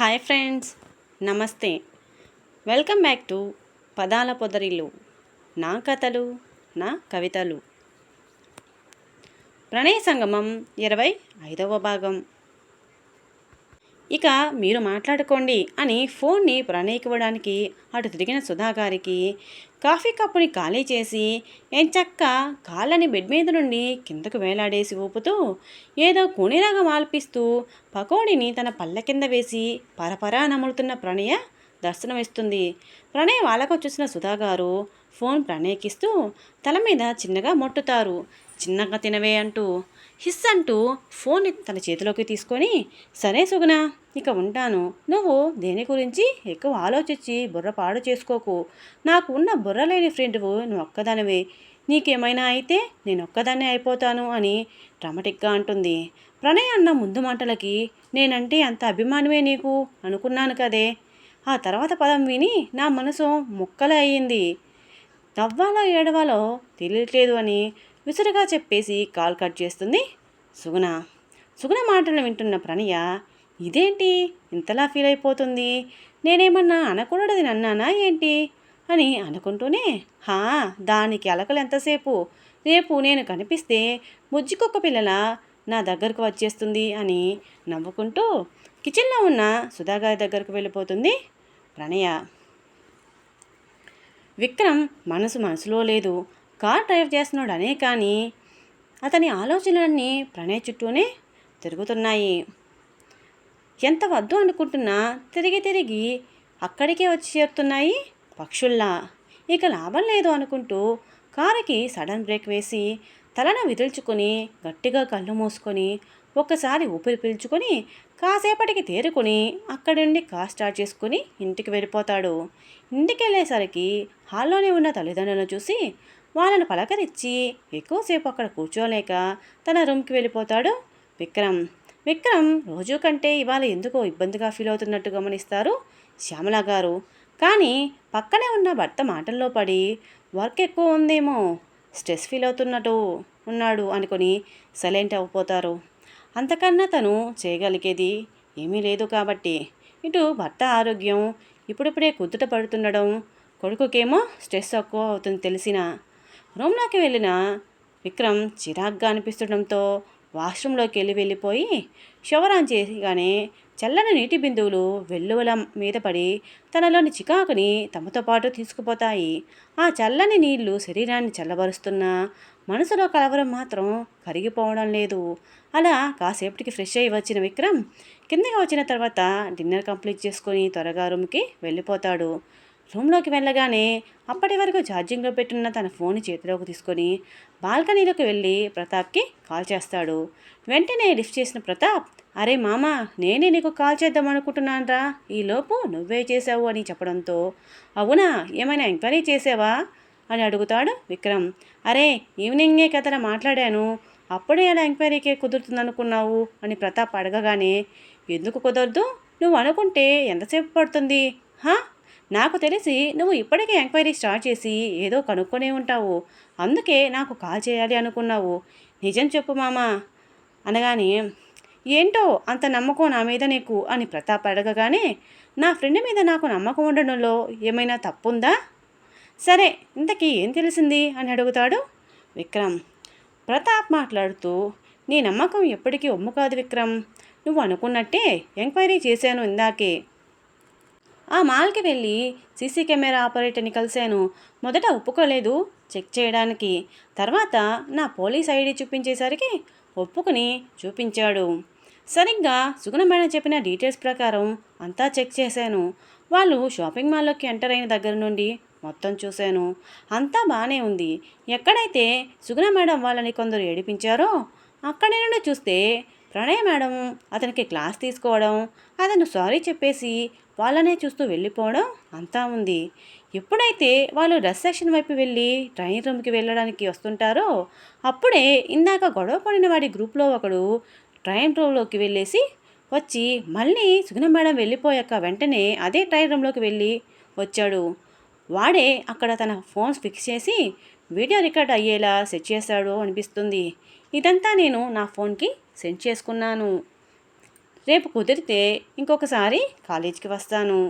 Hi friends, నమస్తే. Welcome back to పదాల పొదరిల్లు. నా కథలు, నా కవితలు. ప్రణయ సంగమం 25వ భాగం. ఇక మీరు మాట్లాడుకోండి అని ఫోన్ని ప్రణయ్కి ఇవ్వడానికి అటు తిరిగిన సుధాగారికి కాఫీ కప్పుని ఖాళీ చేసి ఎంచక్క కాళ్ళని బెడ్ మీద నుండి కిందకు వేలాడేసి ఊపుతూ ఏదో కూనిరాగం ఆల్పిస్తూ పకోడీని తన పళ్ళ కింద వేసి పరపరా నములుతున్న ప్రణయ దర్శనమిస్తుంది. ప్రణయ్ వాళ్ళకు చూసిన సుధాగారు ఫోన్ ప్రణయ్కిస్తూ తల మీద చిన్నగా మొట్టుతారు. చిన్నగా తినవే అంటూ హిస్ అంటూ ఫోన్ తన చేతిలోకి తీసుకొని, సరే సుగుణ, ఇక ఉంటాను. నువ్వు దేని గురించి ఎక్కువ ఆలోచించి బుర్ర పాడు చేసుకోకు. నాకు ఉన్న బుర్ర లేని ఫ్రెండ్వు నువ్వు ఒక్కదానివే. నీకేమైనా అయితే నేను ఒక్కదాన్నే అయిపోతాను అని డ్రామాటిక్గా అంటుంది. ప్రణయ్ అన్న ముందు మాటలకి నేనంటే అంత అభిమానమే నీకు అనుకున్నాను కదే. ఆ తర్వాత పదం విని నా మనసు ముక్కలే అయ్యింది. నవ్వాలో ఏడవాలో తెలియట్లేదు అని విసురుగా చెప్పేసి కాల్ కట్ చేస్తుంది సుగుణ. సుగుణ మాటలు వింటున్న ప్రణయ ఇదేంటి ఇంతలా ఫీల్ అయిపోతుంది, నేనేమన్నా అనకూడదని అన్నానా ఏంటి అని అనుకుంటూనే, దానికి అలకలు ఎంతసేపు, రేపు నేను కనిపిస్తే ముజ్జికొక్క పిల్లల నా దగ్గరకు వచ్చేస్తుంది అని నవ్వుకుంటూ కిచెన్లో ఉన్న సుధాగారి దగ్గరకు వెళ్ళిపోతుంది ప్రణయ. విక్రమ్ మనసులో లేదు. కార్ డ్రైవ్ చేస్తున్నాడు అనే కానీ అతని ఆలోచనలన్నీ ప్రణయ్ చుట్టూనే తిరుగుతున్నాయి. ఎంత వద్దు అనుకుంటున్నా తిరిగి అక్కడికే వచ్చి చేరుతున్నాయి పక్షుల్లా. ఇక లాభం లేదు అనుకుంటూ కారుకి సడన్ బ్రేక్ వేసి తలను విదిల్చుకొని గట్టిగా కళ్ళు మూసుకొని ఒక్కసారి ఊపిరి పీల్చుకొని కాసేపటికి తేరుకొని అక్కడి నుండి కార్ స్టార్ట్ చేసుకుని ఇంటికి వెళ్ళిపోతాడు. ఇంటికి వెళ్ళేసరికి హాల్లోనే ఉన్న తల్లిదండ్రులను చూసి వాళ్ళను పలకరించి ఎక్కువసేపు అక్కడ కూర్చోలేక తన రూమ్కి వెళ్ళిపోతాడు విక్రమ్ రోజు కంటే ఇవాళ ఎందుకో ఇబ్బందిగా ఫీల్ అవుతున్నట్టు గమనిస్తారు శ్యామల గారు. కానీ పక్కనే ఉన్న భర్త మాటల్లో పడి వర్క్ ఎక్కువ ఉందేమో, స్ట్రెస్ ఫీల్ అవుతున్నట్టు ఉన్నాడు అనుకొని సైలెంట్ అయిపోతారు. అంతకన్నా తను చేయగలిగేది ఏమీ లేదు కాబట్టి. ఇటు భర్త ఆరోగ్యం ఇప్పుడిప్పుడే కుదుట పడుతుండడం, కొడుకుకేమో స్ట్రెస్ ఎక్కువ అవుతుంది తెలిసిన. రూమ్లోకి వెళ్ళిన విక్రమ్ చిరాగ్గా అనిపిస్తుండడంతో వాష్రూమ్లోకి వెళ్ళిపోయి షవర్ ఆన్ చేయగానే చల్లని నీటి బిందువులు వెల్లువల మీద పడి తనలోని చికాకుని తమతో పాటు తీసుకుపోతాయి. ఆ చల్లని నీళ్లు శరీరాన్ని చల్లబరుస్తున్నా మనసులో కలవరం మాత్రం కరిగిపోవడం లేదు. అలా కాసేపటికి ఫ్రెష్ అయ్యి వచ్చిన విక్రమ్ కిందకి వచ్చిన తర్వాత డిన్నర్ కంప్లీట్ చేసుకొని త్వరగా రూమ్కి వెళ్ళిపోతాడు. రూమ్లోకి వెళ్ళగానే అప్పటి వరకు ఛార్జింగ్లో పెట్టున్న తన ఫోన్ చేతిలోకి తీసుకొని బాల్కనీలోకి వెళ్ళి ప్రతాప్కి కాల్ చేస్తాడు. వెంటనే లిఫ్ట్ చేసిన ప్రతాప్, అరే మామా, నేనే నీకు కాల్ చేద్దాం అనుకుంటున్నానరా, ఈలోపు నువ్వే చేసావు అని చెప్పడంతో, అవునా, ఏమైనా ఎంక్వైరీ చేసావా అని అడుగుతాడు విక్రమ్. అరే ఈవినింగే కథలా మాట్లాడాను, అప్పుడే ఎలా ఎంక్వైరీకే కుదురుతుందనుకున్నావు అని ప్రతాప్ అడగగానే, ఎందుకు కుదరదు, నువ్వు అనుకుంటే ఎంతసేపు పడుతుంది, నాకు తెలిసి నువ్వు ఇప్పటికే ఎంక్వైరీ స్టార్ట్ చేసి ఏదో కనుక్కొనే ఉంటావు, అందుకే నాకు కాల్ చేయాలి అనుకున్నావు, నిజం చెప్పు మామా అనగానే, ఏంటో అంత నమ్మకం నా మీద నీకు అని ప్రతాప్ అడగగానే, నా ఫ్రెండ్ మీద నాకు నమ్మకం ఉండడంలో ఏమైనా తప్పుందా, సరే ఇంతకీ ఏం తెలిసింది అని అడుగుతాడు విక్రమ్. ప్రతాప్ మాట్లాడుతూ, నీ నమ్మకం ఎప్పటికీ ఒమ్ము కాదు విక్రమ్, నువ్వు అనుకున్నట్టే ఎంక్వైరీ చేశాను ఇందాకే. ఆ మాల్కి వెళ్ళి సీసీ కెమెరా ఆపరేటర్ని కలిశాను. మొదట ఒప్పుకోలేదు చెక్ చేయడానికి, తర్వాత నా పోలీస్ ఐడి చూపించేసరికి ఒప్పుకుని చూపించాడు. సరిగ్గా సుగుణ మేడం చెప్పిన డీటెయిల్స్ ప్రకారం అంతా చెక్ చేశాను. వాళ్ళు షాపింగ్ మాల్లోకి ఎంటర్ అయిన దగ్గర నుండి మొత్తం చూశాను, అంతా బాగానే ఉంది. ఎక్కడైతే సుగుణ మేడం వాళ్ళని కొందరు ఏడిపించారో అక్కడి నుండి చూస్తే ప్రణయ్ మేడం అతనికి క్లాస్ తీసుకోవడం, అతను సారీ చెప్పేసి వాళ్ళనే చూస్తూ వెళ్ళిపోవడం అంతా ఉంది. ఎప్పుడైతే వాళ్ళు డ్రెస్ సెక్షన్ వైపు వెళ్ళి ట్రైన్ రూమ్కి వెళ్ళడానికి వస్తుంటారో అప్పుడే ఇందాక గొడవ పడిన వాడి గ్రూప్లో ఒకడు ట్రైన్ రూమ్లోకి వెళ్ళేసి వచ్చి మళ్ళీ సుగుణ మేడం వెళ్ళిపోయాక వెంటనే అదే ట్రైన్ రూమ్లోకి వెళ్ళి వచ్చాడు. వాడే అక్కడ తన ఫోన్ ఫిక్స్ చేసి వీడియో రికార్డ్ అయ్యేలా సెట్ చేశాడు అనిపిస్తుంది. ఇదంతా నేను నా ఫోన్కి సెండ్ చేసుకున్నాను. రేపు కుదిరితే ఇంకొకసారి కాలేజీకి వస్తాను.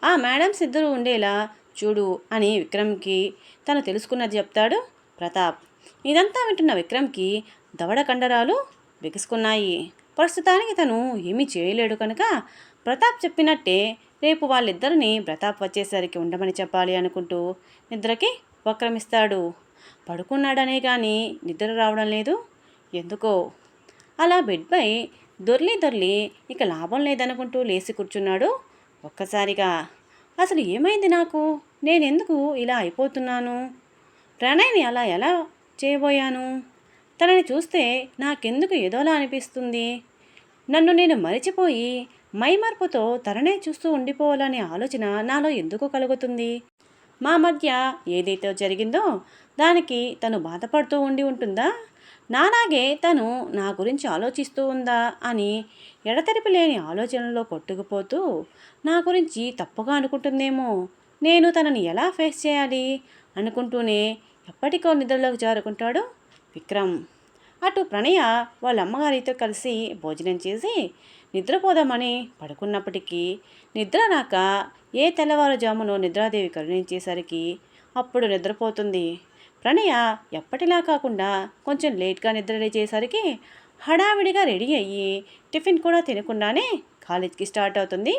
ఆ మేడమ్స్ ఇద్దరు ఉండేలా చూడు అని విక్రమ్కి తను తెలుసుకున్నది చెప్తాడు ప్రతాప్. ఇదంతా వింటున్న విక్రమ్కి దవడ కండరాలు బిగుసుకున్నాయి. ప్రస్తుతానికి తను ఏమీ చేయలేడు కనుక ప్రతాప్ చెప్పినట్టే రేపు వాళ్ళిద్దరిని ప్రతాప్ వచ్చేసరికి ఉండమని చెప్పాలి అనుకుంటూ నిద్రకి ఉపక్రమిస్తాడు. పడుకున్నాడనే కానీ నిద్ర రావడం లేదు ఎందుకో. అలా బెడ్పై దొర్లి దొర్లి ఇక లాభం లేదనుకుంటూ లేచి కూర్చున్నాడు ఒక్కసారిగా. అసలు ఏమైంది నాకు? నేనెందుకు ఇలా అయిపోతున్నాను? ప్రణయ్ని అలా ఎలా చేయబోయాను? తనని చూస్తే నాకెందుకు ఏదోలా అనిపిస్తుంది. నన్ను నేను మరిచిపోయి మైమర్పుతో తననే చూస్తూ ఉండిపోవాలనే ఆలోచన నాలో ఎందుకు కలుగుతుంది? మా మధ్య ఏదైతే జరిగిందో దానికి తను బాధపడుతూ ఉంటుందా? నాలాగే తను నా గురించి ఆలోచిస్తూ ఉందా అని ఎడతెరిపి లేని ఆలోచనలో కొట్టుకుపోతూ నా గురించి తప్పుగా అనుకుంటుందేమో. నేను తనని ఎలా ఫేస్ చేయాలి అనుకుంటూనే ఎప్పటికో నిద్రలోకి జారుకుంటాడు విక్రమ్. అటు ప్రణయ వాళ్ళ అమ్మగారితో కలిసి భోజనం చేసి నిద్రపోదామని పడుకున్నప్పటికీ నిద్ర రాక ఏ తెల్లవారుజామునో నిద్రాదేవి కరుణించేసరికి అప్పుడు నిద్రపోతుంది. ప్రణయ ఎప్పటిలా కాకుండా కొంచెం లేట్గా నిద్ర లేచేసరికి హడావిడిగా రెడీ అయ్యి టిఫిన్ కూడా తినకుండానే కాలేజ్కి స్టార్ట్ అవుతుంది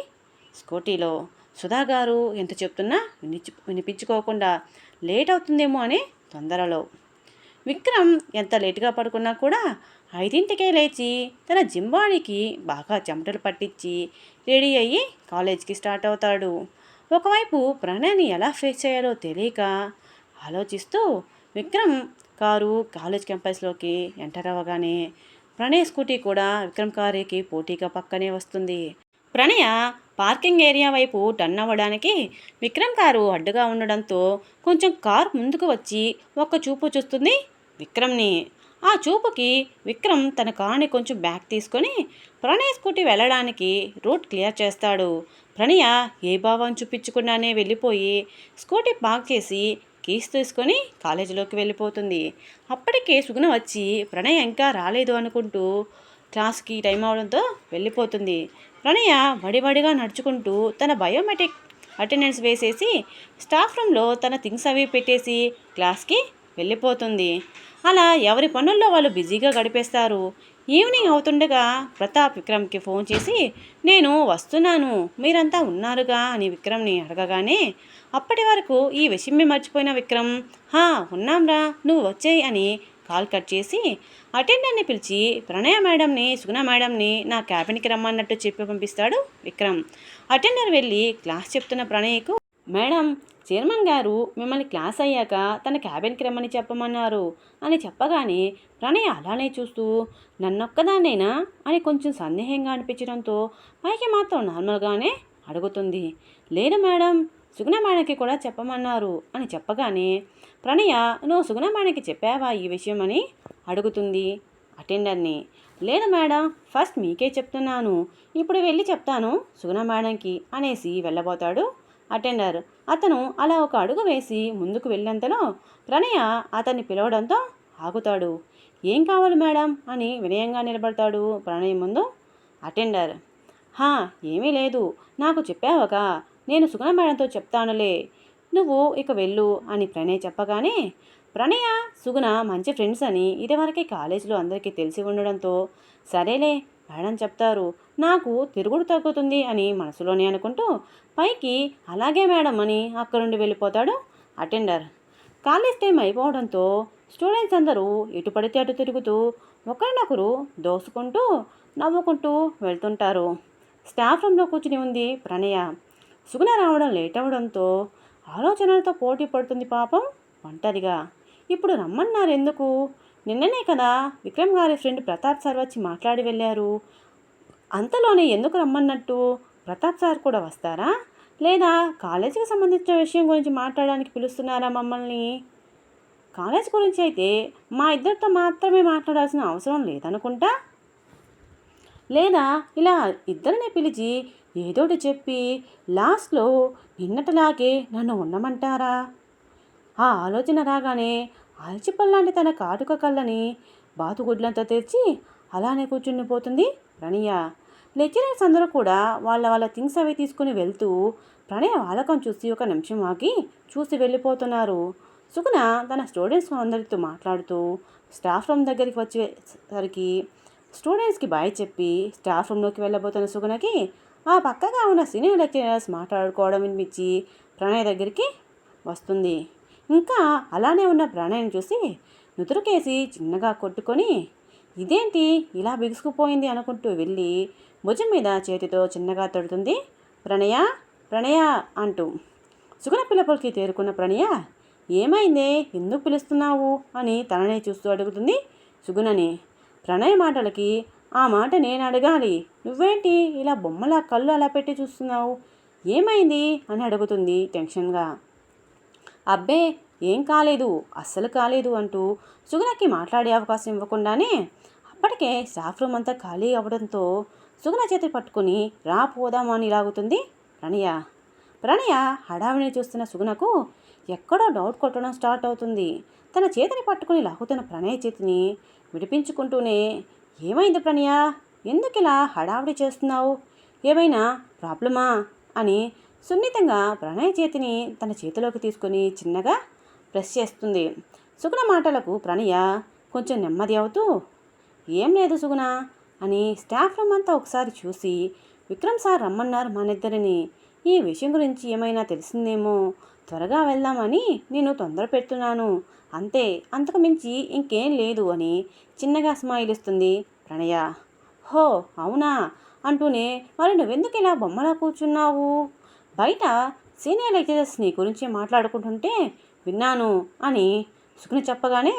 స్కూటీలో. సుధాగారు ఎంత చెప్తున్నా వినిపించుకోకుండా లేట్ అవుతుందేమో అనే తొందరలో. విక్రమ్ ఎంత లేటుగా పడుకున్నా కూడా 5ంటికే లేచి తన జింబాడీకి బాగా చెమటలు పట్టించి రెడీ అయ్యి కాలేజ్కి స్టార్ట్ అవుతాడు. ఒకవైపు ప్రణయ్ని ఎలా ఫేస్ చేయాలో తెలియక ఆలోచిస్తూ విక్రమ్ కారు కాలేజ్ క్యాంపస్లోకి ఎంటర్ అవ్వగానే ప్రణయ్ స్కూటీ కూడా విక్రమ్ కారుకి పోటీగా పక్కనే వస్తుంది. ప్రణయ పార్కింగ్ ఏరియా వైపు టర్న్ అవ్వడానికి విక్రమ్ కారు అడ్డుగా ఉండడంతో కొంచెం కారు ముందుకు వచ్చి ఒక్క చూపు చూస్తుంది విక్రమ్ని. ఆ చూపుకి విక్రమ్ తన కారుని కొంచెం బ్యాక్ తీసుకొని ప్రణయ్ స్కూటీ వెళ్ళడానికి రూట్ క్లియర్ చేస్తాడు. ప్రణయ ఏ భావం చూపించకుండానే వెళ్ళిపోయి స్కూటీ పార్క్ చేసి కీస్ తీసుకొని కాలేజీలోకి వెళ్ళిపోతుంది. అప్పటికే సుగుణ వచ్చి ప్రణయ ఇంకా రాలేదు అనుకుంటూ క్లాస్కి టైం అవడంతో వెళ్ళిపోతుంది. ప్రణయ వడివడిగా నడుచుకుంటూ తన బయోమెట్రిక్ అటెండెన్స్ వేసేసి స్టాఫ్ రూమ్లో తన థింగ్స్ అవి పెట్టేసి క్లాస్కి వెళ్ళిపోతుంది. అలా ఎవరి పనుల్లో వాళ్ళు బిజీగా గడిపేస్తారు. ఈవినింగ్ అవుతుండగా ప్రతాప్ విక్రమ్కి ఫోన్ చేసి నేను వస్తున్నాను మీరంతా ఉన్నారుగా అని విక్రమ్ని అడగగానే అప్పటి వరకు ఈ విషయమే మర్చిపోయిన విక్రమ్ ఉన్నాంరా నువ్వు వచ్చేయి అని కాల్ కట్ చేసి అటెండర్ని పిలిచి ప్రణయ మేడంని సుగుణ మేడంని నా క్యాబిన్కి రమ్మన్నట్టు చెప్పి పంపిస్తాడు విక్రమ్. అటెండర్ వెళ్ళి క్లాస్ చెప్తున్న ప్రణయ్కు మేడం చైర్మన్ గారు మిమ్మల్ని క్లాస్ అయ్యాక తన క్యాబిన్కి రమ్మని చెప్పమన్నారు అని చెప్పగానే ప్రణయ అలానే చూస్తూ నన్నొక్కదాన్నేనా అని కొంచెం సందేహంగా అనిపించడంతో పైకి మాత్రం నార్మల్గానే అడుగుతుంది. లేదు మేడం సుగుణ మేడంకి కూడా చెప్పమన్నారు అని చెప్పగానే ప్రణయ నువ్వు సుగుణ మేడంకి చెప్పావా ఈ విషయం అని అడుగుతుంది అటెండర్ని. లేదు మేడం ఫస్ట్ మీకే చెప్తున్నాను ఇప్పుడు వెళ్ళి చెప్తాను సుగుణ మేడంకి అనేసి వెళ్ళబోతాడు అటెండర్. అతను అలా ఒక అడుగు వేసి ముందుకు వెళ్ళేంతలో ప్రణయ అతన్ని పిలవడంతో ఆగుతాడు. ఏం కావాలి మేడం అని వినయంగా నిలబడతాడు ప్రణయ్ ముందు అటెండర్. ఏమీ లేదు నాకు చెప్పావగా నేను సుగుణ మేడంతో చెప్తానులే నువ్వు ఇక వెళ్ళు అని ప్రణయ్ చెప్పగానే ప్రణయ సుగుణ మంచి ఫ్రెండ్స్ అని ఇదివరకే కాలేజీలో అందరికీ తెలిసి ఉండడంతో సరేలే మేడం చెప్తారు నాకు తిరుగుడు తగ్గుతుంది అని మనసులోనే అనుకుంటూ పైకి అలాగే మేడం అని అక్కడుండి వెళ్ళిపోతాడు అటెండర్. కాలేజ్ టైం అయిపోవడంతో స్టూడెంట్స్ అందరూ ఎటు పడితే అటు తిరుగుతూ ఒకరినొకరు దోసుకుంటూ నవ్వుకుంటూ వెళ్తుంటారు. స్టాఫ్ రూమ్లో కూర్చుని ఉంది ప్రణయ. సుగుణ రావడం లేట్ అవ్వడంతో ఆలోచనలతో పోటీ పడుతుంది పాపం ఒంటరిగా. ఇప్పుడు రమ్మన్నారు ఎందుకు? నిన్ననే కదా విక్రమ్ గారి ఫ్రెండ్ ప్రతాప్ సార్ వచ్చి మాట్లాడి వెళ్ళారు. అంతలోనే ఎందుకు రమ్మన్నట్టు? ప్రతాప్ సార్ కూడా వస్తారా లేదా కాలేజీకి సంబంధించిన విషయం గురించి మాట్లాడడానికి పిలుస్తున్నారా మమ్మల్ని? కాలేజ్ గురించి అయితే మా ఇద్దరితో మాత్రమే మాట్లాడాల్సిన అవసరం లేదనుకుంటా. లేదా ఇలా ఇద్దరిని పిలిచి ఏదోటి చెప్పి లాస్ట్లో నిన్నటిలాగే నన్ను ఉండమంటారా? ఆ ఆలోచన రాగానే ఆల్చిపల్లాంటి తన కాటుక కళ్ళని బాతుగుడ్లంతా తెరిచి అలానే కూర్చుండిపోతుంది ప్రణయ. లెక్చరర్స్ అందరూ కూడా వాళ్ళ వాళ్ళ థింగ్స్ అవి తీసుకుని వెళ్తూ ప్రణయ వాలకం చూసి ఒక నిమిషం ఆగి చూసి వెళ్ళిపోతున్నారు. సుగుణ తన స్టూడెంట్స్ అందరితో మాట్లాడుతూ స్టాఫ్ రూమ్ దగ్గరికి వచ్చేసరికి స్టూడెంట్స్కి బాయ్ చెప్పి స్టాఫ్ రూమ్లోకి వెళ్ళబోతున్న సుగుణకి ఆ పక్కగా ఉన్న సీనియర్ లెక్చరర్స్ మాట్లాడుకోవడం వినిపించి ప్రణయ్ దగ్గరికి వస్తుంది. ఇంకా అలానే ఉన్న ప్రణయ్ని చూసి నుదురుకేసి చిన్నగా కొట్టుకొని ఇదేంటి ఇలా బిగుసుకుపోయింది అనుకుంటూ వెళ్ళి భుజం మీద చేతితో చిన్నగా తడుతుంది. ప్రణయ ప్రణయ అంటూ. సుగుణ పిల్లపలికి తేరుకున్న ప్రణయ ఏమైందే, ఎందుకు పిలుస్తున్నావు అని తననే చూస్తూ అడుగుతుంది సుగుణని. ప్రణయ్ మాటలకి ఆ మాట నేను అడగాలి, నువ్వేంటి ఇలా బొమ్మలా కళ్ళు అలా పెట్టి చూస్తున్నావు, ఏమైంది అని అడుగుతుంది టెన్షన్గా. అబ్బే ఏం కాలేదు, అస్సలు కాలేదు అంటూ సుగుణకి మాట్లాడే అవకాశం ఇవ్వకుండానే అప్పటికే స్టాఫ్ రూమ్ అంతా ఖాళీ అవ్వడంతో సుగుణ చేతి పట్టుకుని రా పోదామని లాగుతుంది ప్రణయ. ప్రణయ హడావిని చూస్తున్న సుగుణకు ఎక్కడో డౌట్ కొట్టడం స్టార్ట్ అవుతుంది. తన చేతిని పట్టుకుని లాగుతున్న ప్రణయ్ చేతిని విడిపించుకుంటూనే ఏమైంది ప్రణయ, ఎందుకు ఇలా హడావిడి చేస్తున్నావు, ఏమైనా ప్రాబ్లమా అని సున్నితంగా ప్రణయ్ చేతిని తన చేతిలోకి తీసుకొని చిన్నగా ప్రెస్ చేస్తుంది. సుగుణ మాటలకు ప్రణయ కొంచెం నెమ్మది అవుతూ ఏం లేదు సుగుణ అని స్టాఫ్ రూమ్ అంతా ఒకసారి చూసి విక్రమ్ సార్ రమ్మన్నారు మనిద్దరిని, ఈ విషయం గురించి ఏమైనా తెలిసిందేమో, త్వరగా వెళ్దామని నేను తొందర పెడుతున్నాను అంతే, అంతకు మించి ఇంకేం లేదు అని చిన్నగా స్మైల్ ఇస్తుంది ప్రణయ. హో అవునా అంటూనే మరి నువ్వెందుకు ఇలా బొమ్మలా కూర్చున్నావు, బయట సీనియర్ లెక్చరర్స్ నీ గురించి మాట్లాడుకుంటుంటే విన్నాను అని సుగుణ చెప్పగానే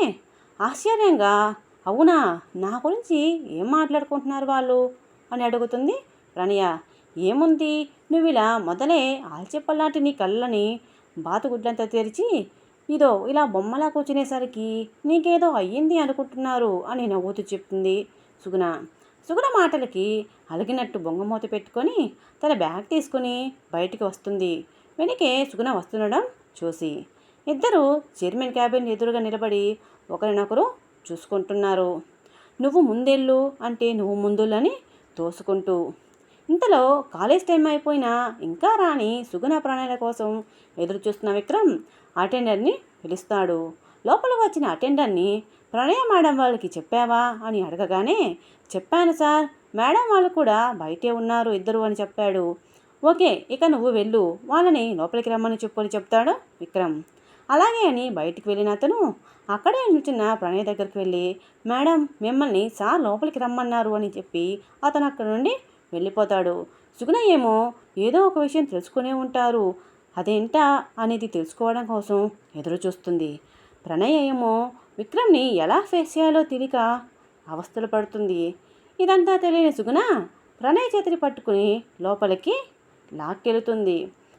ఆశ్చర్యంగా అవునా, నా గురించి ఏం మాట్లాడుకుంటున్నారు వాళ్ళు అని అడుగుతుంది ప్రణయ. ఏముంది, నువ్వు ఇలా మొదలే ఆల్చెప్పలాంటి నీ కళ్ళని బాతుగుడ్లంతా తెరిచి ఇదో ఇలా బొమ్మలా కూర్చునేసరికి నీకేదో అయ్యింది అనుకుంటున్నారు అని నవ్వుతూ చెప్తుంది సుగుణ. సుగుణ మాటలకి అలిగినట్టు బొంగమూత పెట్టుకొని తన బ్యాగ్ తీసుకుని బయటికి వస్తుంది. వెనకే సుగుణ వస్తుండడం చూసి ఇద్దరు చైర్మన్ క్యాబిన్ ఎదురుగా నిలబడి ఒకరినొకరు చూసుకుంటున్నారు. నువ్వు ముందెళ్ళు అంటే నువ్వు ముందులని తోసుకుంటూ. ఇంతలో కాలేజ్ టైం అయిపోయినా ఇంకా రాని సుగుణ ప్రణయాల కోసం ఎదురు చూస్తున్న విక్రమ్ అటెండర్ని పిలుస్తాడు. లోపల వచ్చిన అటెండర్ని ప్రణయ మేడం వాళ్ళకి చెప్పావా అని అడగగానే చెప్పాను సార్, మేడం వాళ్ళు కూడా బయటే ఉన్నారు ఇద్దరు అని చెప్పాడు. ఓకే ఇక నువ్వు వెళ్ళు, వాళ్ళని లోపలికి రమ్మని చెప్పు అని చెప్తాడు విక్రమ్. అలాగే అని బయటికి వెళ్ళిన అతను అక్కడే నిల్చున్న ప్రణయ్ దగ్గరికి వెళ్ళి మేడం మిమ్మల్ని సార్ లోపలికి రమ్మన్నారు అని చెప్పి అతను అక్కడ నుండి వెళ్ళిపోతాడు. సుగుణ ఏమో ఏదో ఒక విషయం తెలుసుకునే ఉంటారు, అదేంటా అనేది తెలుసుకోవడం కోసం ఎదురు చూస్తుంది. ప్రణయ్ ఏమో విక్రమ్ని ఎలా ఫేస్ చేయాలో తెలియక అవస్థలు పడుతుంది. ఇదంతా తెలియని సుగుణ ప్రణయ్ చేతిని పట్టుకుని లోపలికి లాక్కెళుతుంది.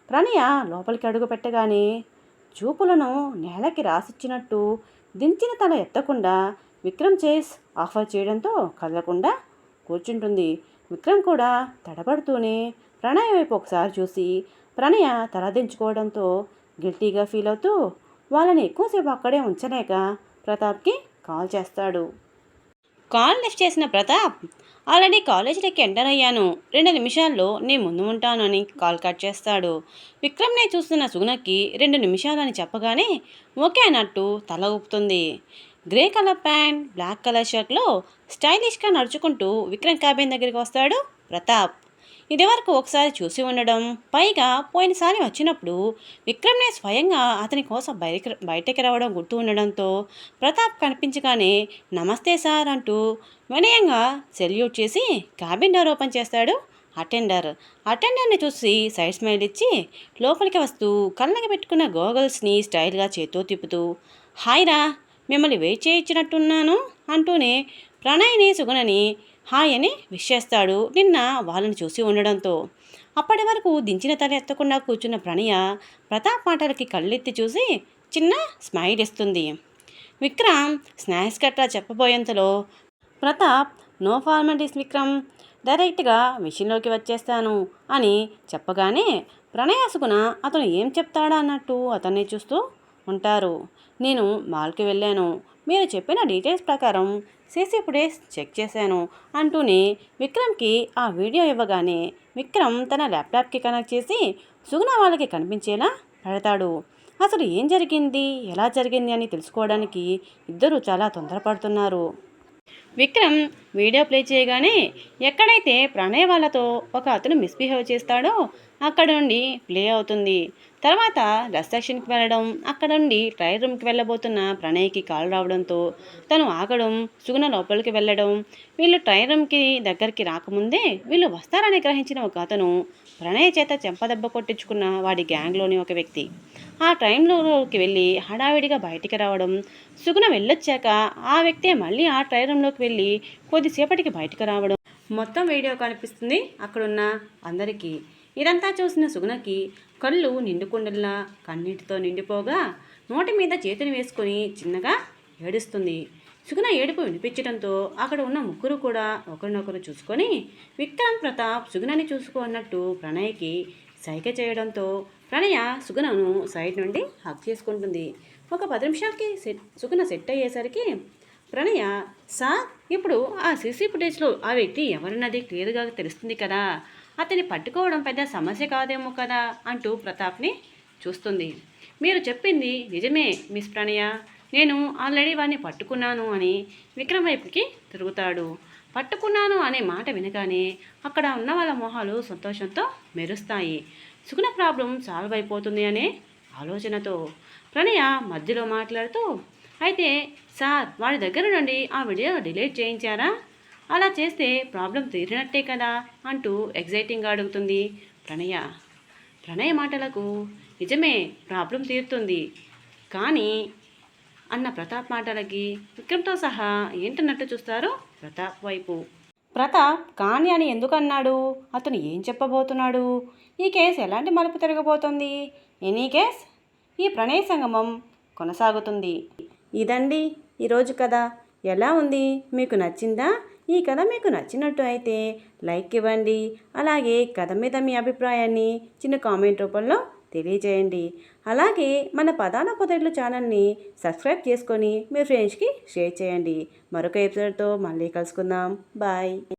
ప్రణయ లోపలికి అడుగు పెట్టగానే చూపులను నేలకి రాసిచ్చినట్టు దించిన తల ఎత్తకుండా విక్రమ్ చేస్ ఆఫర్ చేయడంతో కదలకుండా కూర్చుంటుంది. విక్రమ్ కూడా తడబడుతూనే ప్రణయ్ వైపు ఒకసారి చూసి ప్రణయ తలదించుకోవడంతో గిల్టీగా ఫీల్ అవుతూ వాళ్ళని ఎక్కువసేపు అక్కడే ఉంచలేక ప్రతాప్కి కాల్ చేస్తాడు. కాల్ లిఫ్ట్ చేసిన ప్రతాప్ ఆల్రెడీ కాలేజీలోకి ఎంటర్ అయ్యాను, 2 నిమిషాల్లో నీ ముందు ఉంటాను అని కాల్ కట్ చేస్తాడు. విక్రమ్నే చూస్తున్న సుగుణకి 2 నిమిషాలని చెప్పగానే ఓకే అన్నట్టు తల ఊపుతుంది. Grey colour pant black colour షర్ట్లో స్టైలిష్గా నడుచుకుంటూ విక్రమ్ క్యాబిన్ దగ్గరికి వస్తాడు ప్రతాప్. ఇదివరకు ఒకసారి చూసి ఉండడం, పైగా పోయినసారి వచ్చినప్పుడు విక్రమ్నే స్వయంగా అతని కోసం బయటకి రావడం గుర్తు ఉండడంతో ప్రతాప్ కనిపించగానే నమస్తే సార్ అంటూ వినయంగా సెల్యూట్ చేసి క్యాబిన్ డోర్ ఓపెన్ చేస్తాడు అటెండర్ని చూసి సైడ్ స్మైల్ ఇచ్చి లోపలికి వస్తూ కళ్ళకి పెట్టుకున్న గోగల్స్ని స్టైల్గా చేత్తో తిప్పుతూ హాయ్ రా, మిమ్మల్ని వెయిట్ చేయించినట్టున్నాను అంటూనే ప్రణయ్ని సుగుణని హాయ్ అని విష్ చేస్తాడు, నిన్న వాళ్ళని చూసి ఉండడంతో. అప్పటి వరకు దించిన తల ఎత్తకుండా కూర్చున్న ప్రణయ ప్రతాప్ మాటలకి కళ్ళెత్తి చూసి చిన్న స్మైల్ ఇస్తుంది. విక్రమ్ స్నాక్స్ కట్రా చెప్పబోయేంతలో ప్రతాప్ నో ఫార్మాలిటీస్ విక్రమ్, డైరెక్ట్గా విషయంలోకి వచ్చేస్తాను అని చెప్పగానే ప్రణయ సుగుణ అతను ఏం చెప్తాడా అన్నట్టు అతన్ని చూస్తూ ఉంటారు. నేను మాల్కి వెళ్ళాను, మీరు చెప్పిన డీటెయిల్స్ ప్రకారం సీసీ ఫుటేజ్ చెక్ చేశాను అంటూనే విక్రమ్కి ఆ వీడియో ఇవ్వగానే విక్రమ్ తన ల్యాప్టాప్కి కనెక్ట్ చేసి సుగుణ వాళ్ళకి కనిపించేలా పెడతాడు. అసలు ఏం జరిగింది, ఎలా జరిగింది అని తెలుసుకోవడానికి ఇద్దరు చాలా తొందరపడుతున్నారు. విక్రమ్ వీడియో ప్లే చేయగానే ఎక్కడైతే ప్రణయ్ వాళ్ళతో ఒక అతను మిస్బిహేవ్ చేస్తాడో అక్కడ నుండి ప్లే అవుతుంది. తర్వాత డ్రెస్ సెక్షన్కి వెళ్ళడం, అక్కడ నుండి ట్రయల్ రూమ్కి వెళ్ళబోతున్న ప్రణయ్కి కాల్ రావడంతో తను ఆగడం, సుగుణ లోపలికి వెళ్ళడం. వీళ్ళు ట్రయల్ రూమ్కి దగ్గరికి రాకముందే వీళ్ళు వస్తారని గ్రహించిన ఒక అతను ప్రణయ్ చేత చెంపదెబ్బ కొట్టించుకున్న వాడి గ్యాంగ్లోని ఒక వ్యక్తి ఆ ట్రైన్లోకి వెళ్ళి హడావిడిగా బయటికి రావడం. సుగుణ వెళ్ళొచ్చాక ఆ వ్యక్తే మళ్ళీ ఆ ట్రైన్ రూమ్లోకి వెళ్ళి కొద్దిసేపటికి బయటకు రావడం మొత్తం వీడియో కనిపిస్తుంది అక్కడున్న అందరికీ. ఇదంతా చూసిన సుగుణకి కళ్ళు నిండుకుండల్లా కన్నీటితో నిండిపోగా నోటి మీద చేతిని వేసుకొని చిన్నగా ఏడుస్తుంది. సుగుణ ఏడుపు వినిపించడంతో అక్కడ ఉన్న ముగ్గురు కూడా ఒకరినొకరు చూసుకొని విక్రమ్ ప్రతాప్ సుగుణని చూసుకున్నట్టు ప్రణయ్కి సైగ చేయడంతో ప్రణయ సుగుణను సైడ్ నుండి హక్ చేసుకుంటుంది. ఒక 10 నిమిషాలకి సుగుణ సెట్ అయ్యేసరికి ప్రణయ, సార్ ఇప్పుడు ఆ సీసీ ఫుటేజ్లో ఆ వ్యక్తి ఎవరన్నది క్లియర్గా తెలుస్తుంది కదా, అతన్ని పట్టుకోవడం పెద్ద సమస్య కాదేమో కదా అంటూ ప్రతాప్ని చూస్తుంది. మీరు చెప్పింది నిజమే మిస్ ప్రణయ, నేను ఆల్రెడీ వాడిని పట్టుకున్నాను అని విక్రమ్ వైపుకి తిరుగుతాడు. పట్టుకున్నాను అనే మాట వినగానే అక్కడ ఉన్న వాళ్ళ మొహాలు సంతోషంతో మెరుస్తాయి. సుగుణ ప్రాబ్లం సాల్వ్ అయిపోతుంది అనే ఆలోచనతో ప్రణయ మధ్యలో మాట్లాడుతూ, అయితే సార్ వాడి దగ్గర నుండి ఆ వీడియో డిలీట్ చేయించారా, అలా చేస్తే ప్రాబ్లం తీరినట్టే కదా అంటూ ఎగ్జైటింగ్గా అడుగుతుంది ప్రణయ మాటలకు నిజమే ప్రాబ్లం తీరుతుంది కానీ అన్న ప్రతాప్ మాటలకి విక్రమ్తో సహా ఏంటన్నట్టు చూస్తారు ప్రతాప్ వైపు. ప్రతాప్ కానీ అని ఎందుకన్నాడు, అతను ఏం చెప్పబోతున్నాడు, ఈ కేసు ఎలాంటి మలుపు తిరగబోతోంది, ఎనీ కేస్ ఈ ప్రణయ సంగమం కొనసాగుతుంది. ఇదండి ఈరోజు కథ. ఎలా ఉంది, మీకు నచ్చిందా? ఈ కథ మీకు నచ్చినట్టు అయితే లైక్ ఇవ్వండి. అలాగే కథ మీద మీ అభిప్రాయాన్ని చిన్న కామెంట్ రూపంలో తెలియజేయండి. అలాగే మన పదాల పొదట్లు ఛానల్ని సబ్స్క్రైబ్ చేసుకొని మీ ఫ్రెండ్స్కి షేర్ చేయండి. మరొక ఎపిసోడ్తో మళ్ళీ కలుసుకుందాం. బాయ్.